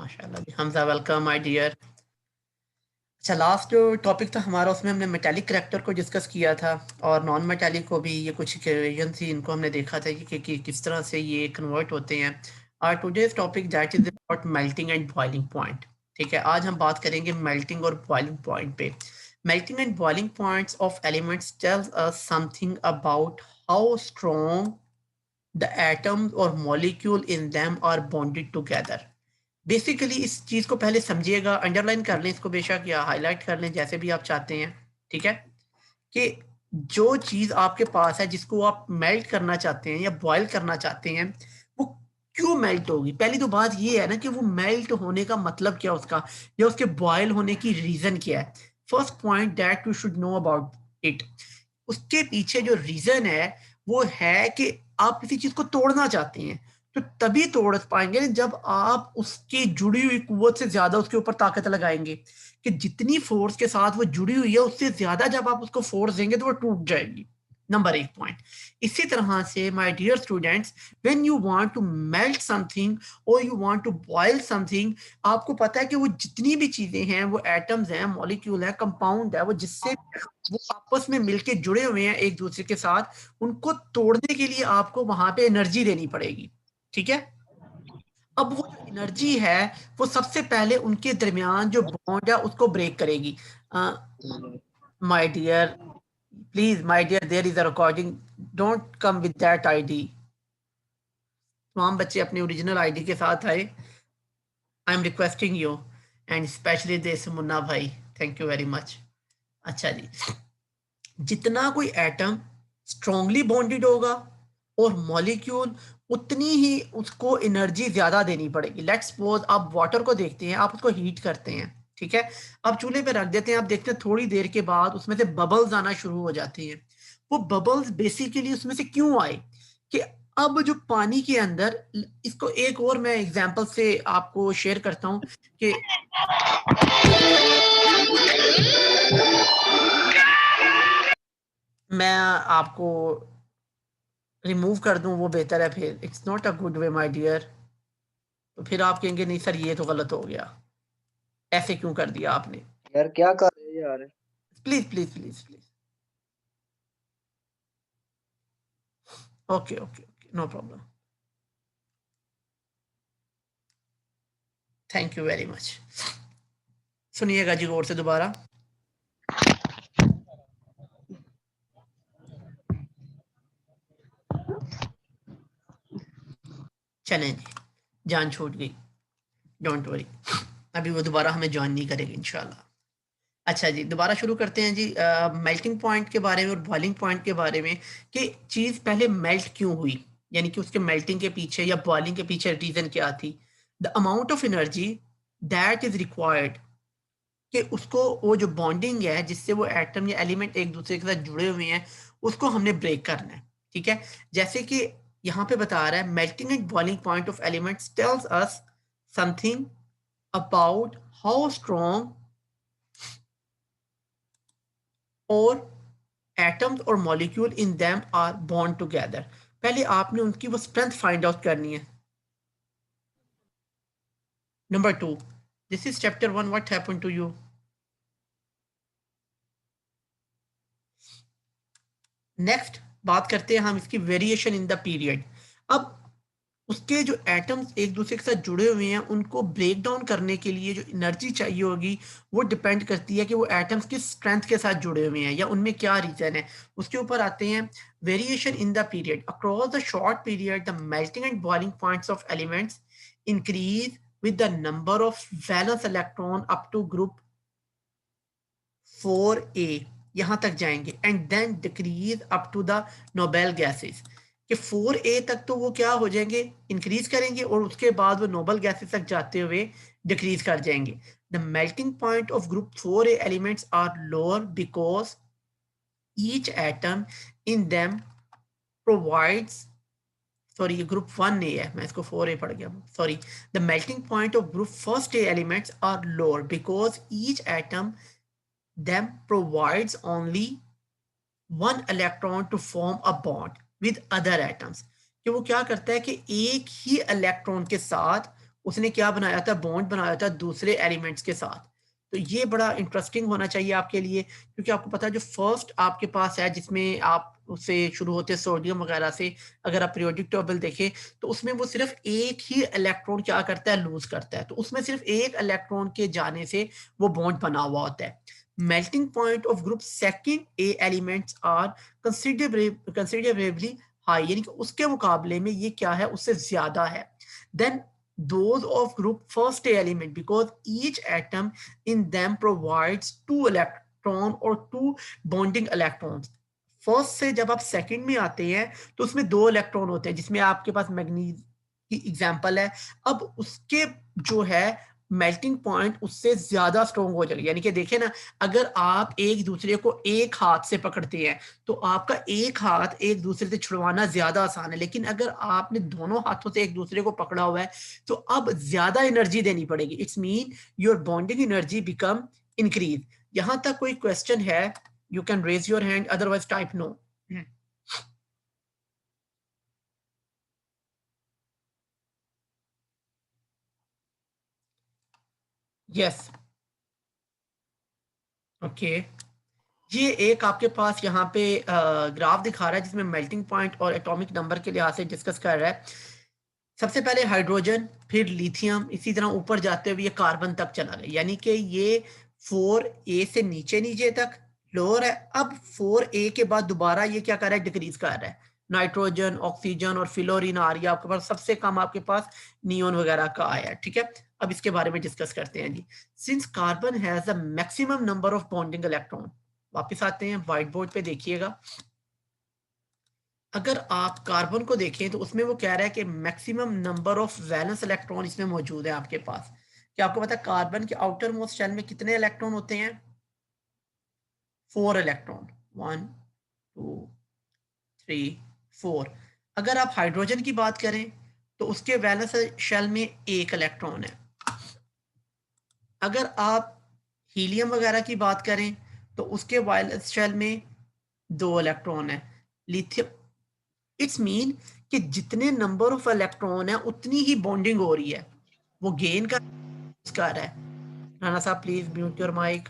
माशाल्लाह जी। Hamza welcome my dear. अच्छा, लास्ट जो टॉपिक था हमारा उसमें हमने मेटालिक करैक्टर को डिस्कस किया था और नॉन मेटालिक को भी। ये कुछ इक्वेशन थी, इनको हमने देखा था कि किस तरह से ये कन्वर्ट होते हैं। और today's topic that is about melting and boiling point. ठीक है, आज हम बात करेंगे मेल्टिंग और बॉइलिंग पॉइंट पे। Melting and boiling points of elements tells us something about how strong the atoms और molecule in them are bonded together. Basically इस चीज को पहले समझिएगा, अंडरलाइन कर लें इसको बेशक, या हाईलाइट कर लें, जैसे भी आप चाहते हैं। ठीक है, कि जो चीज आपके पास है जिसको आप मेल्ट करना चाहते हैं या बॉयल करना चाहते हैं, वो क्यों मेल्ट होगी। पहली तो बात ये है ना कि वो मेल्ट होने का मतलब क्या उसका, या उसके बॉयल होने की रीजन क्या है। First point that you should know about it, उसके पीछे जो रीजन है वो है कि आप किसी चीज को तोड़ना चाहते हैं, तो तभी तोड़ पाएंगे जब आप उसकी जुड़ी हुई कुव्वत से ज्यादा उसके ऊपर ताकत लगाएंगे। कि जितनी फोर्स के साथ वो जुड़ी हुई है उससे ज्यादा जब आप उसको फोर्स देंगे तो वो टूट जाएगी। नंबर एक पॉइंट। इसी तरह से my dear students, when you want to melt something और you want to boil something, आपको पता है कि वो जितनी भी चीजें हैं, वो एटम्स हैं, मॉलिक्यूल है, कंपाउंड है, वो जिससे वो आपस में मिलके जुड़े हुए हैं एक दूसरे के साथ, उनको तोड़ने के लिए आपको वहां पे एनर्जी देनी पड़ेगी। ठीक है, अब वो जो एनर्जी है वो सबसे पहले उनके दरमियान जो बॉन्ड है उसको ब्रेक करेगी। My dear, please my dear, there is a recording, don't come with that ID. तमाम बच्चे अपनी ओरिजिनल आईडी के साथ आए। I am requesting you, and specially this Munna bhai, thank you very much. अच्छा जी, जितना कोई एटम स्ट्रांगली बॉन्डेड होगा और मॉलिक्यूल, उतनी ही उसको एनर्जी ज्यादा देनी पड़ेगी। लेट्स सपोज आप वाटर को देखते हैं, आप उसको हीट करते हैं। ठीक है, आप चूल्हे पे रख देते हैं, आप देखते हैं थोड़ी देर के बाद उसमें से बबल्स आना शुरू हो जाते हैं। वो बबल्स बेसिकली उसमें से क्यों आए, कि अब जो पानी के अंदर, इसको एक और मैं एग्जांपल से आपको शेयर करता हूं कि मैं आपको रिमूव कर दूं वो बेहतर है। फिर it's not a good way my dear. तो फिर आप कहेंगे नहीं सर ये तो गलत हो गया, ऐसे क्यों कर दिया आपने। यार क्या कर रहे हो यार। Please please please please. Okay okay okay, no problem. Thank you very much. सुनिएगा जी गौर से दोबारा। चलें जी, जान छूट गई, डोंट वरी, अभी वो दोबारा हमें ज्वाइन नहीं करेगी इंशाल्लाह। अच्छा जी, दोबारा शुरू करते हैं जी। मेल्टिंग पॉइंट के बारे में और बॉइलिंग पॉइंट के बारे में, कि चीज़ पहले मेल्ट क्यों हुई, यानी कि उसके मेल्टिंग के पीछे या बॉइलिंग के पीछे रीज़न क्या थी। The amount of energy that is required, कि उसको वो जो बॉन्डिंग है जिससे वो एटम या एलिमेंट एक दूसरे के साथ जुड़े हुए हैं, उसको हमने ब्रेक करना है। ठीक है, जैसे कि यहाँ पे बता रहा है, melting and boiling point of elements tells us something about how strong और एटम्स और molecule in them are bond together. पहले आपने उनकी वो स्ट्रेंथ फाइंड आउट करनी है। Number two, this is chapter one, what happened to you. Next बात करते हैं हम इसकी वेरिएशन इन द पीरियड। अब उसके जो एटम्स एक दूसरे के साथ जुड़े हुए हैं, उनको ब्रेक डाउन करने के लिए जो एनर्जी चाहिए होगी, वो डिपेंड करती है कि वो एटम्स किस स्ट्रेंथ के साथ जुड़े हुए हैं या उनमें क्या रीजन है। उसके ऊपर आते हैं। Variation in the period, across the short period the melting and boiling points of elements increase with the number of valence electron up to group 4a, यहां तक जाएंगे, and then decrease up to the noble gases, कि 4a तक तो वो क्या हो जाएंगे, इंक्रीज करेंगे, और उसके बाद वो नोबल गैसेस तक जाते हुए डिक्रीज कर जाएंगे। The melting point of group 4a elements are lower because each atom in them provides, sorry ये ग्रुप 1a है, मैं इसको 4a पढ़ गया, सॉरी। The melting point of group first A elements are lower because each atom them provides only one electron to form a bond with other atoms, कि वो क्या करता है कि एक ही इलेक्ट्रॉन के साथ उसने क्या बनाया था, बॉन्ड बनाया था दूसरे एलिमेंट्स के साथ। तो ये बड़ा इंटरेस्टिंग होना चाहिए आपके लिए, क्योंकि आपको पता है जो फर्स्ट आपके पास है जिसमें आप उससे शुरू होते हैं सोडियम वगैरह से, अगर आप पीरियोडिक टेबल देखें तो उसमें वो सिर्फ एक ही इलेक्ट्रॉन क्या करता है, लूज करता है। तो उसमें सिर्फ एक इलेक्ट्रॉन के जाने से वो बॉन्ड बना हुआ होता है। Melting point of group second A elements are considerably high, यानी कि उसके मुकाबले में ये क्या है, उससे ज्यादा है then those of group first element, because each atom in them provides two electron or two bonding electrons. First से जब आप सेकंड में आते हैं तो उसमें दो इलेक्ट्रॉन होते हैं, जिसमें आपके पास मैग्नीज की एग्जांपल है। अब उसके जो है मेल्टिंग पॉइंट उससे ज्यादा स्ट्रॉन्ग हो जाएगा, यानी कि देखें ना, अगर आप एक दूसरे को एक हाथ से पकड़ते हैं तो आपका एक हाथ एक दूसरे से छुड़वाना ज्यादा आसान है, लेकिन अगर आपने दोनों हाथों से एक दूसरे को पकड़ा हुआ है तो अब ज्यादा एनर्जी देनी पड़ेगी। It's mean your bonding energy become increase. यहां तक कोई क्वेश्चन है, you can raise your hand, otherwise type no. Yes. Okay. ये एक आपके पास यहाँ पे ग्राफ दिखा रहा है जिसमें मेल्टिंग पॉइंट और एटॉमिक नंबर के लिहाज से डिस्कस कर रहा है। सबसे पहले हाइड्रोजन, फिर लिथियम, इसी तरह ऊपर जाते हुए ये कार्बन तक चला गया, यानी कि ये 4a से नीचे नीचे तक लोअर है। अब 4a के बाद दोबारा ये क्या कर रहा है, डिक्रीज कर रहा है। नाइट्रोजन, ऑक्सीजन और फ्लोरीन आ रही है आपके पास, सबसे कम आपके पास नियोन वगैरह का आया है। ठीक है, अब इसके बारे में डिस्कस करते हैं जी। Since carbon has a maximum number of bonding electron, वापिस आते हैं व्हाइट बोर्ड पे, देखिएगा। अगर आप कार्बन को देखें तो उसमें वो कह रहा है कि maximum number of valence electron इसमें मौजूद है आपके पास। क्या आपको पता है कार्बन के आउटर मोस्ट शेल में कितने इलेक्ट्रॉन होते हैं? 4 इलेक्ट्रॉन, 1 2 3 4। अगर आप हाइड्रोजन की बात करें तो उसके वैलेंस शेल में एक इलेक्ट्रॉन है। अगर आप हीलियम वगैरह की बात करें तो उसके वैलेंस शेल में 2 इलेक्ट्रॉन है। लिथियम, इट्स मीन कि जितने नंबर ऑफ इलेक्ट्रॉन है उतनी ही बॉन्डिंग हो रही है, वो गेन कर रहा है। Rana Sahab please mute your mic,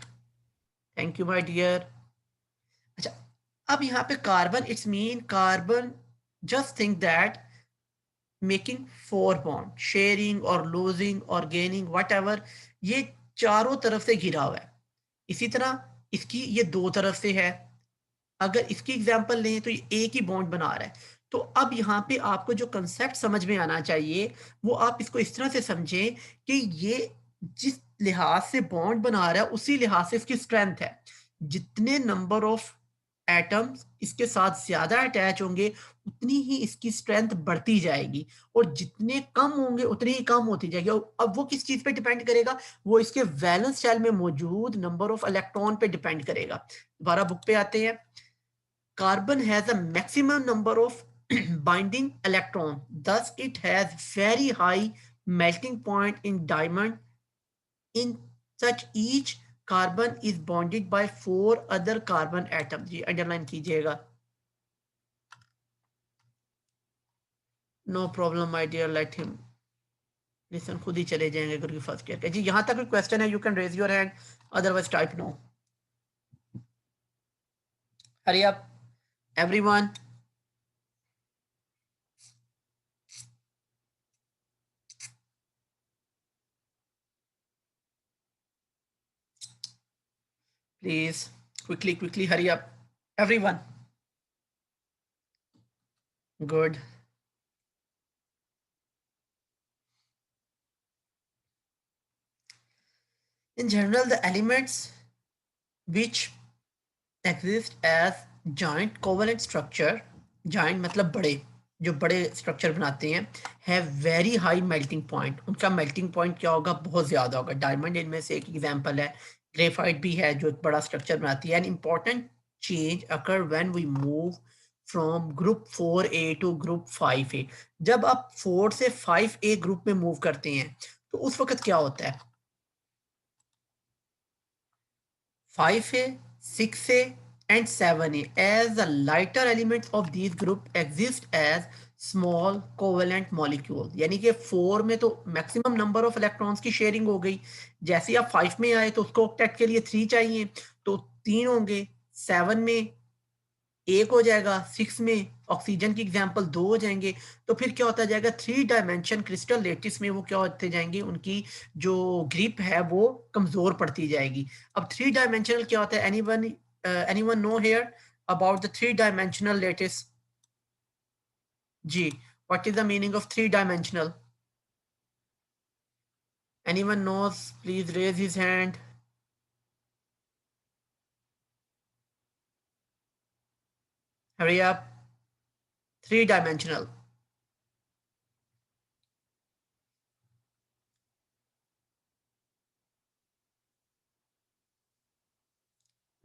thank you my dear. अच्छा, अब यहाँ पे carbon, it's mean carbon just think that making 4 bond, sharing और लूजिंग और गेनिंग वट एवर, ये चारों तरफ से घिरा हुआ है। इसी तरह इसकी ये दो तरफ से है। अगर इसकी एग्जांपल लें तो ये एक ही बॉन्ड बना रहा है। तो अब यहाँ पे आपको जो कंसेप्ट समझ में आना चाहिए वो आप इसको इस तरह से समझें कि ये जिस लिहाज से बॉन्ड बना रहा है उसी लिहाज से इसकी स्ट्रेंथ है। जितने नंबर ऑफ एटम्स इसके साथ ज्यादा अटैच होंगे उतनी ही इसकी स्ट्रेंथ बढ़ती जाएगी, और जितने कम होंगे उतनी ही कम होती जाएगी। अब वो किस चीज पे डिपेंड करेगा, वो इसके वैलेंस शेल में मौजूद नंबर ऑफ इलेक्ट्रॉन पे डिपेंड करेगा। दोबारा बुक पे आते हैं। Carbon has a maximum number of binding electron. Thus, it has very high melting point in diamond. In such, each carbon is bonded by 4 other carbon atoms. ये underline कीजिएगा. No problem, my dear. Let him listen. खुद ही चले जाएंगे क्योंकि first year का जी। यहाँ तक कोई क्वेश्चन है, you can raise your hand. Otherwise, type no. Hurry up, everyone. Please, quickly, quickly, hurry up, everyone. Good. In general, the elements which exist as joint covalent structure, joint मतलब बड़े, जो बड़े structure बनाते हैं, have very high melting point. उनका melting point क्या होगा, बहुत ज्यादा होगा। डायमंड इनमें से एक एग्जांपल है, ग्रेफाइट भी है जो एक बड़ा स्ट्रक्चर बनाती है। An important change occur when we move from group 4a to group 5a। जब आप 4 से 5a ग्रुप में मूव करते हैं तो उस वक्त क्या होता है, 5a, 6a and 7a, as the lighter elements of these group exist as small covalent molecule, यानी कि 4 में तो मैक्सिमम नंबर ऑफ इलेक्ट्रॉन्स की शेयरिंग हो गई, जैसे आप 5 में आए तो उसको ऑक्टेट के लिए 3 चाहिए, तो 3 होंगे, 7 में 1 हो जाएगा, 6 में ऑक्सीजन की एग्जांपल 2 हो जाएंगे। तो फिर क्या होता जाएगा, 3 डायमेंशन क्रिस्टल लेटिस में वो क्या होते जाएंगे, उनकी जो ग्रिप है वो कमजोर पड़ती जाएगी। अब 3 डायमेंशनल क्या होता है, anyone know here about the 3 dimensional lattice? जी, what is the meaning of 3 dimensional? Anyone knows, please raise his hand. Hurry up. 3 dimensional.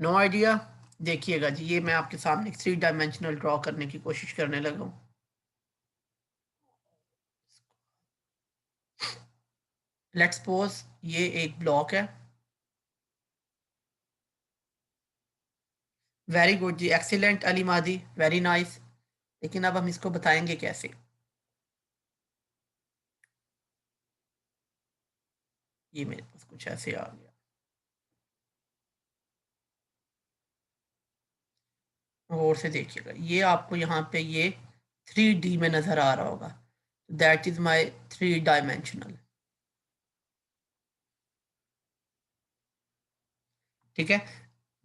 No idea? देखिएगा जी, ये मैं आपके सामने 3 डायमेंशनल ड्रॉ करने की कोशिश करने लगा हूं। लेट्स सपोज ये एक ब्लॉक है। वेरी गुड जी, एक्सीलेंट अली मादी, वेरी नाइस। लेकिन अब हम इसको बताएंगे कैसे? ये मेरे पास कुछ ऐसे आ गया, और से देखिएगा, ये आपको यहाँ पे ये 3D में नजर आ रहा होगा, दैट इज माई 3 डायमेंशनल। ठीक है,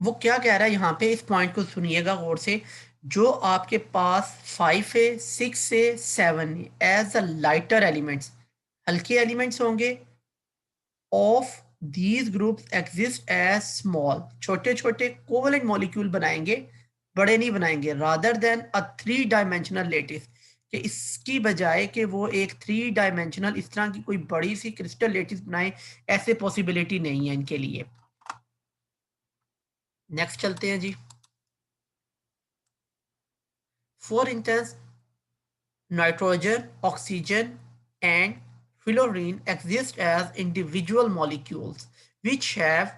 वो क्या कह रहा है यहाँ पे, इस पॉइंट को सुनिएगा गौर से। जो आपके पास 5 है, 6 है, 7 है, एज अ लाइटर एलिमेंट्स, हल्के एलिमेंट्स होंगे, of these groups exist as small, छोटे छोटे कोवलेंट मॉलिक्यूल बनाएंगे, बड़े नहीं बनाएंगे, rather than a 3 dimensional lattice, कि इसकी बजाय कि वो एक 3 डायमेंशनल इस तरह की कोई बड़ी सी क्रिस्टल लेटिस बनाए, ऐसे पॉसिबिलिटी नहीं है इनके लिए। नेक्स्ट चलते हैं जी। For instance, nitrogen, oxygen, and fluorine exist as individual molecules which have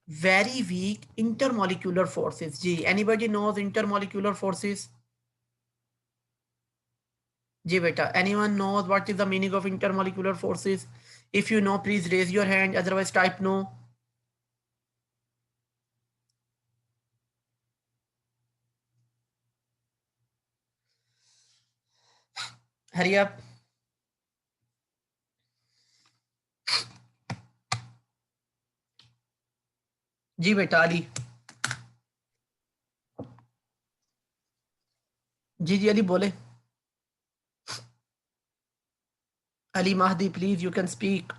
very weak intermolecular forces. Ji, anybody knows intermolecular forces? Ji beta, anyone knows what is the meaning of intermolecular forces? If you know, please raise your hand, otherwise type no. Hurry up. जी बेटा अली। जी जी अली बोले। Ali Mahdi, please you can speak.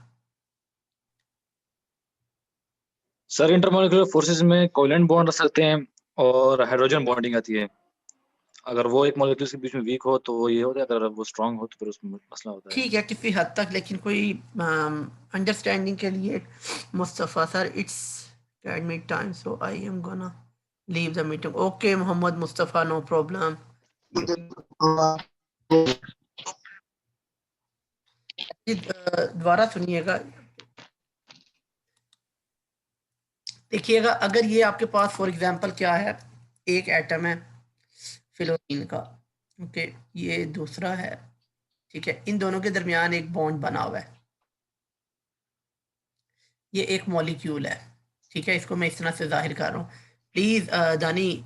Sir intermolecular forces में covalent bond रख सकते हैं और hydrogen bonding आती है। अगर वो एक मॉलिक्यूल्स के बीच में वीक हो तो वो ये होता है, अगर वो स्ट्रांग हो तो फिर उसमें मसला होता है। ठीक है किसी हद तक, लेकिन कोई अंडरस्टैंडिंग के लिए Mustafa sir, it's admit time so I am gonna leave the meeting. Okay Mohammad Mustafa, no problem. दोबारा सुनिएगा, देखिएगा, अगर ये आपके पास फॉर एग्जांपल क्या है, एक एटम है फ्लोरीन का, ओके, ये दूसरा है, ठीक है, इन दोनों के दरमियान एक बॉन्ड बना हुआ है, ये एक मॉलिक्यूल है, ठीक है, इसको मैं इस तरह से जाहिर कर रहा हूँ। प्लीज दानी,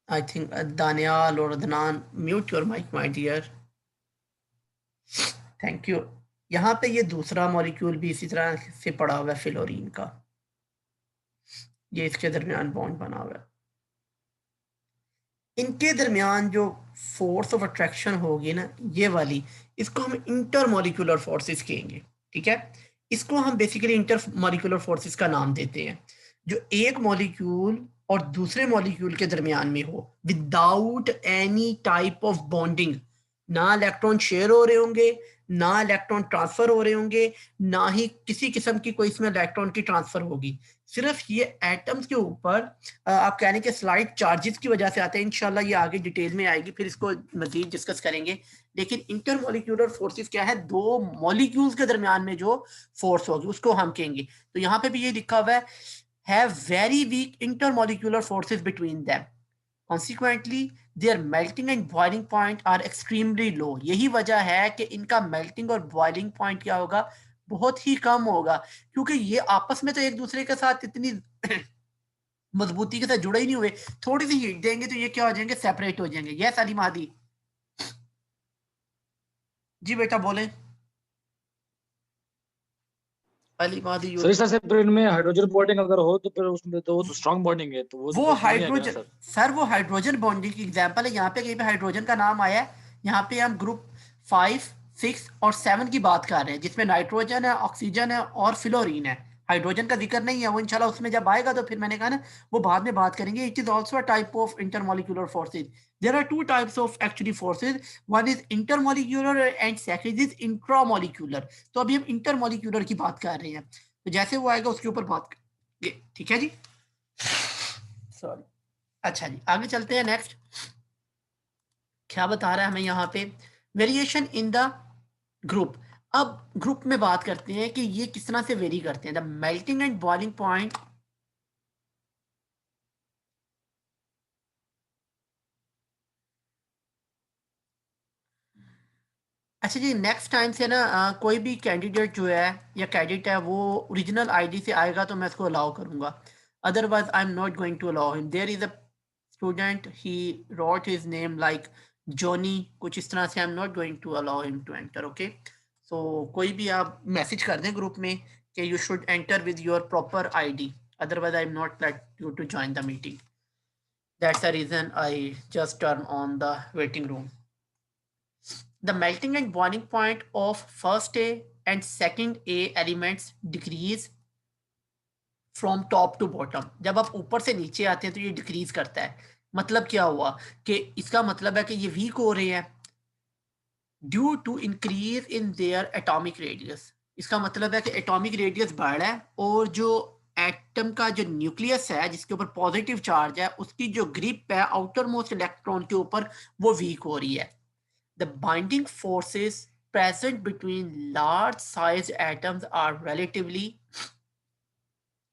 आई थिंक दानियाल और Adnan, mute your mic my dear, thank you. यहाँ पे ये दूसरा मॉलिक्यूल भी इसी तरह से पड़ा हुआ है फ्लोरीन का, ये इसके दरमियान बॉन्ड बना हुआ है, इनके दरमियान जो फोर्स ऑफ अट्रैक्शन होगी ना, ये वाली, इसको हम इंटरमॉलिक्यूलर फोर्सेस कहेंगे, ठीक है, इसको हम बेसिकली इंटरमॉलिक्यूलर फोर्सेस का नाम देते हैं, जो एक मॉलिक्यूल और दूसरे मॉलिक्यूल के दरमियान में हो without any type of bonding, ना इलेक्ट्रॉन शेयर हो रहे होंगे, ना इलेक्ट्रॉन ट्रांसफर हो रहे होंगे, ना ही किसी किस्म की कोई इसमें इलेक्ट्रॉन की ट्रांसफर होगी, सिर्फ ये एटम्स के ऊपर आप कहने के स्लाइड चार्जेस की वजह से आते हैं। इंशाल्लाह ये आगे डिटेल में आएगी, फिर इसको मजीद डिस्कस करेंगे। लेकिन इंटरमॉलिक्यूलर फोर्सेस क्या है, दो मॉलिक्यूल्स के दरमियान में जो फोर्स होगी उसको हम कहेंगे। तो यहाँ पे भी ये लिखा हुआ है, have very weak intermolecular forces between them, consequently their melting and boiling point are extremely low. यही वजह है कि इनका मेल्टिंग और बॉइलिंग पॉइंट क्या होगा, बहुत ही कम होगा, क्योंकि ये आपस में तो एक दूसरे के साथ इतनी मजबूती के साथ जुड़े ही नहीं हुए। थोड़ी सी हीट देंगे तो ये क्या हो जाएंगे, सेपरेट हो जाएंगे। यस अली मादी जी बेटा बोलें। अली मादी सर इस तरह से फिर इनमें हाइड्रोजन बॉन्डिंग अगर हो तो फिर उसमें तो वो तो स्ट्रांग बॉन्डिंग है, तो वो तो वो फिर उसमें नहीं आएगा ना हाइड्रोजन, सर। सर वो हाइड्रोजन बॉन्डिंग की एग्जांपल है। यहाँ पे कहीं पे हाइड्रोजन का नाम आया है, यहाँ पे हम ग्रुप 5, 6 और 7 की बात कर रहे हैं, जिसमें नाइट्रोजन है, ऑक्सीजन है और फ्लोरीन है। हाइड्रोजन का जिक्र नहीं है, वो इंशाल्लाह उसमें जब आएगा तो फिर मैंने कहा ना वो बाद में बात करेंगे। It is also a type of intermolecular forces. There are two types of actually forces, one is intermolecular and second is intramolecular. तो अभी हम इंटरमोलिकुलर की बात कर रहे हैं, तो जैसे वो आएगा उसके ऊपर बात करेंगे, ठीक है जी। सॉरी, अच्छा जी आगे चलते हैं। नेक्स्ट क्या बता रहा है हमें यहाँ पे, वेरिएशन इन द ग्रुप। अब ग्रुप में बात करते हैं कि ये किस तरह से वेरी करते हैं। The melting and boiling point, अच्छा जी नेक्स्ट टाइम से ना कोई भी कैंडिडेट जो है या कैडेट है वो ओरिजिनल आईडी से आएगा तो मैं इसको अलाउ करूंगा, otherwise I am not going to allow him. There is a student he wrote his name like Johnny, कुछ इस तरह से, I am not going to allow him to enter. Okay, so कोई भी आप मैसेज कर दें ग्रुप में कि you should enter with your proper ID, otherwise I am not let you to join the meeting. That's the reason I just turn on the waiting room. The melting and boiling point of first A and second A elements decrease from top to bottom। जब आप ऊपर से नीचे आते हैं तो ये decrease करता है। मतलब क्या हुआ कि इसका मतलब है कि ये वीक हो रहे हैं due to increase in their atomic radius. इसका मतलब है कि एटॉमिक रेडियस बढ़ रहा है और जो एटम का जो न्यूक्लियस है जिसके ऊपर पॉजिटिव चार्ज है उसकी जो ग्रिप है आउटर मोस्ट इलेक्ट्रॉन के ऊपर वो वीक हो रही है। The binding forces present between large sized atoms are relatively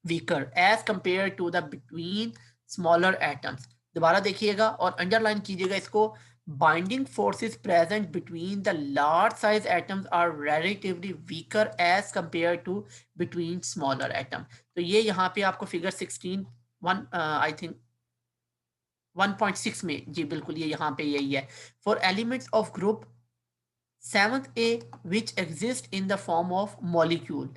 weaker as compared to the between smaller atoms। दोबारा देखिएगा और अंडरलाइन कीजिएगा इसको। Binding forces present between the large size atoms are relatively weaker as compared to between smaller atom। तो ये यहाँ पे आपको फिगर 16 1 आई थिंक 1.6 में, जी बिल्कुल ये यहाँ पे यही है। For elements of group 7th A which exist in the form of molecule,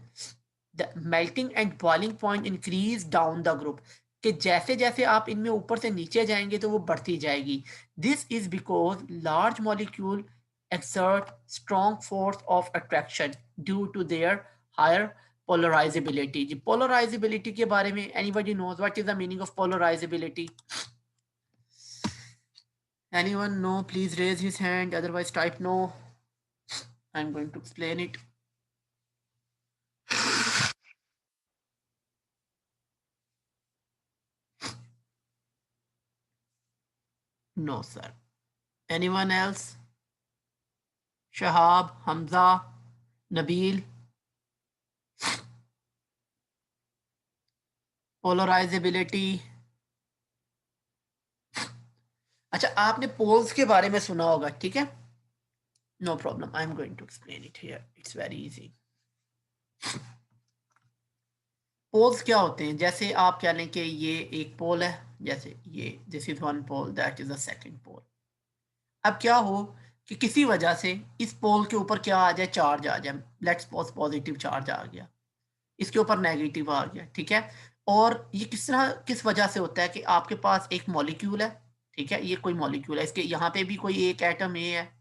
the melting and boiling point increase down the group। कि जैसे जैसे आप इनमें ऊपर से नीचे जाएंगे तो वो बढ़ती जाएगी। This is because large molecule exert strong force of attraction due to their higher polarizability। Ji polarizability के बारे में anybody knows what is the meaning of polarizability? Anyone know? Please raise his hand, otherwise type no. I'm going to explain it. No, sir. Anyone else? Shahab, Hamza, Nabil. Polarizability. अच्छा आपने poles के बारे में सुना होगा, ठीक है? No problem. I'm going to explain it here. It's very easy. Poles क्या होते हैं? जैसे आप कह लें कि ये एक पोल है, जैसे ये this is one pole, that is a second pole. अब क्या हो कि किसी वजह से इस पोल के ऊपर क्या आ जाए, चार्ज आ जाए। लेट्स सपोज पॉजिटिव चार्ज आ गया, इसके ऊपर नेगेटिव आ गया, ठीक है। और ये किस तरह किस वजह से होता है कि आपके पास एक मॉलिक्यूल है, ठीक है, ये कोई मॉलिक्यूल है, इसके यहाँ पे भी कोई एक एटम ए है,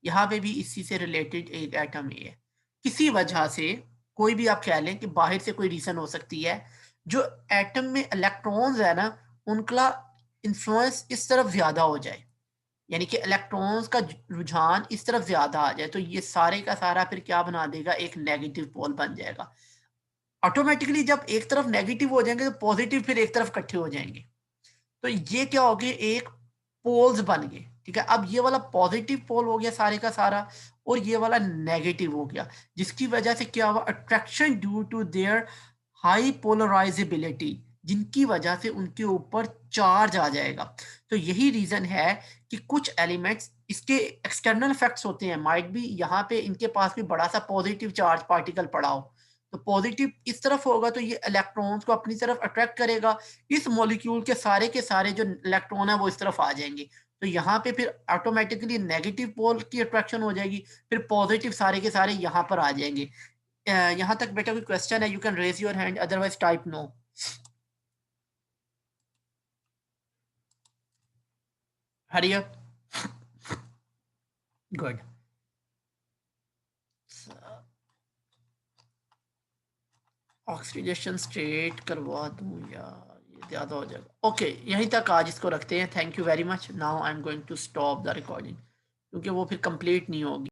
यहाँ पे भी इसी से रिलेटेड एक एटम ए है। किसी वजह से कोई भी आप कह लें कि बाहर से कोई रीजन हो सकती है, जो एटम में इलेक्ट्रॉन्स है ना उनका इन्फ्लुएंस इस तरफ ज्यादा हो जाए, यानी कि इलेक्ट्रॉन्स का रुझान इस तरफ ज्यादा आ जाए, तो ये सारे का सारा फिर क्या बना देगा, एक नेगेटिव पोल बन जाएगा। ऑटोमेटिकली जब एक तरफ नेगेटिव हो जाएंगे तो पॉजिटिव फिर एक तरफ इकट्ठे हो जाएंगे, तो ये क्या हो गया, एक पोल्स बन गए, ठीक है। अब ये वाला पॉजिटिव पोल हो गया सारे का सारा और ये वाला नेगेटिव हो गया, जिसकी वजह से क्या हुआ, attraction due to their high polarizability. जिनकी वजह से उनके ऊपर चार्ज आ जाएगा। तो यही रीजन है कि कुछ एलिमेंट्स इसके एक्सटर्नल इफेक्ट्स होते हैं, माइट भी यहाँ पे इनके पास भी बड़ा सा पॉजिटिव चार्ज पार्टिकल पड़ा हो, तो पॉजिटिव इस तरफ होगा तो ये इलेक्ट्रॉन्स को अपनी तरफ अट्रैक्ट करेगा, इस मॉलिक्यूल के सारे जो इलेक्ट्रॉन है वो इस तरफ आ जाएंगे, तो यहाँ पे फिर ऑटोमेटिकली नेगेटिव पोल की अट्रैक्शन हो जाएगी, फिर पॉजिटिव सारे के सारे यहाँ पर आ जाएंगे। यहाँ तक बेटा कोई क्वेश्चन है, you can raise your hand, otherwise type no. Hurry up, good. Oxidation state करवा दूं यार, ये ज़्यादा हो जाएगा। ओके, यहीं तक आज इसको रखते हैं। Thank you very much. Now I am going to stop the recording, क्योंकि वो फिर कंप्लीट नहीं होगी।